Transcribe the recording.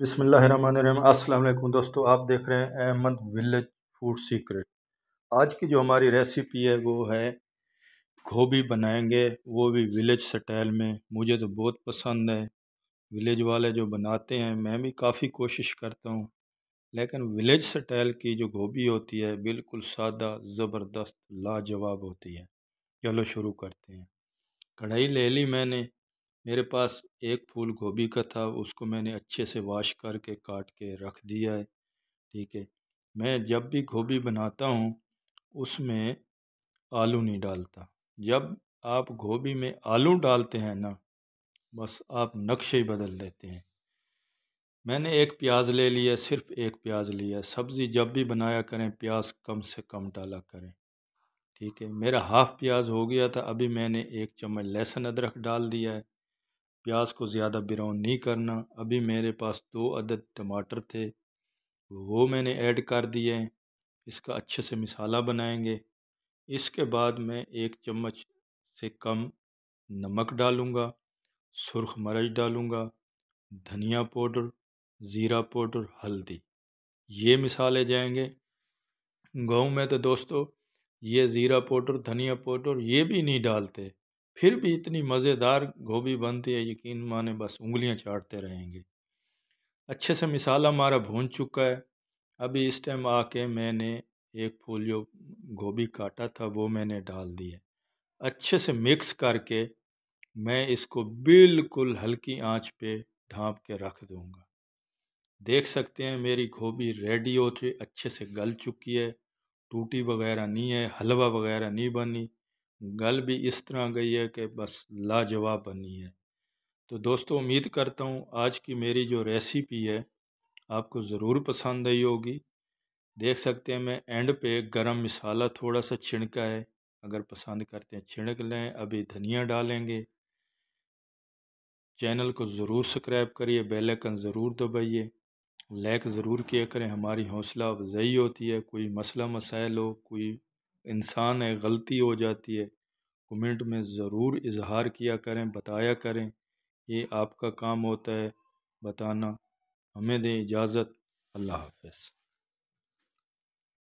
बिस्मिल्लाहिर्रहमानिर्रहीम। अस्सलाम वालेकुम दोस्तों, आप देख रहे हैं अहमद विलेज फूड सीक्रेट। आज की जो हमारी रेसिपी है वो है गोभी बनाएंगे, वो भी विलेज स्टाइल में। मुझे तो बहुत पसंद है। विलेज वाले जो बनाते हैं, मैं भी काफ़ी कोशिश करता हूँ, लेकिन विलेज स्टाइल की जो गोभी होती है बिल्कुल सादा, ज़बरदस्त, लाजवाब होती है। चलो शुरू करते हैं। कढ़ाई ले ली मैंने। मेरे पास एक फूल गोभी का था, उसको मैंने अच्छे से वॉश करके काट के रख दिया है। ठीक है। मैं जब भी गोभी बनाता हूँ उसमें आलू नहीं डालता। जब आप गोभी में आलू डालते हैं ना, बस आप नक्शे ही बदल देते हैं। मैंने एक प्याज ले लिया, सिर्फ एक प्याज लिया। सब्ज़ी जब भी बनाया करें प्याज कम से कम डाला करें। ठीक है। मेरा हाफ प्याज हो गया था। अभी मैंने एक चम्मच लहसुन अदरक डाल दिया है। प्याज को ज़्यादा ब्राउन नहीं करना। अभी मेरे पास 2 अदद टमाटर थे, वो मैंने ऐड कर दिए हैं। इसका अच्छे से मसाला बनाएंगे। इसके बाद मैं 1 चम्मच से कम नमक डालूँगा, सुरख मिर्च डालूँगा, धनिया पाउडर, ज़ीरा पाउडर, हल्दी, ये मिसाले जाएंगे। गाँव में तो दोस्तों ये ज़ीरा पाउडर, धनिया पाउडर ये भी नहीं डालते, फिर भी इतनी मज़ेदार गोभी बनती है, यकीन माने बस उंगलियां चाटते रहेंगे। अच्छे से मसाला हमारा भून चुका है। अभी इस टाइम आके मैंने एक फूल जो गोभी काटा था वो मैंने डाल दिया। अच्छे से मिक्स करके मैं इसको बिल्कुल हल्की आंच पे ढाँप के रख दूंगा। देख सकते हैं मेरी गोभी रेडी हो चुकी, अच्छे से गल चुकी है, टूटी वगैरह नहीं है, हलवा वगैरह नहीं बनी, गल भी इस तरह गई है कि बस लाजवाब बनी है। तो दोस्तों उम्मीद करता हूँ आज की मेरी जो रेसिपी है आपको ज़रूर पसंद आई होगी। देख सकते हैं मैं एंड पे गरम मसाला थोड़ा सा छिड़का है, अगर पसंद करते हैं छिड़क लें। अभी धनिया डालेंगे। चैनल को ज़रूर सब्सक्राइब करिए, बेल आइकन ज़रूर दबाइए, लाइक ज़रूर किया करें, हमारी हौसला अफजाई होती है। कोई मसला मसाइल हो, कोई इंसान है गलती हो जाती है, कमेंट में ज़रूर इजहार किया करें, बताया करें। ये आपका काम होता है बताना। हमें दें इजाज़त। अल्लाह हाफ़िज़।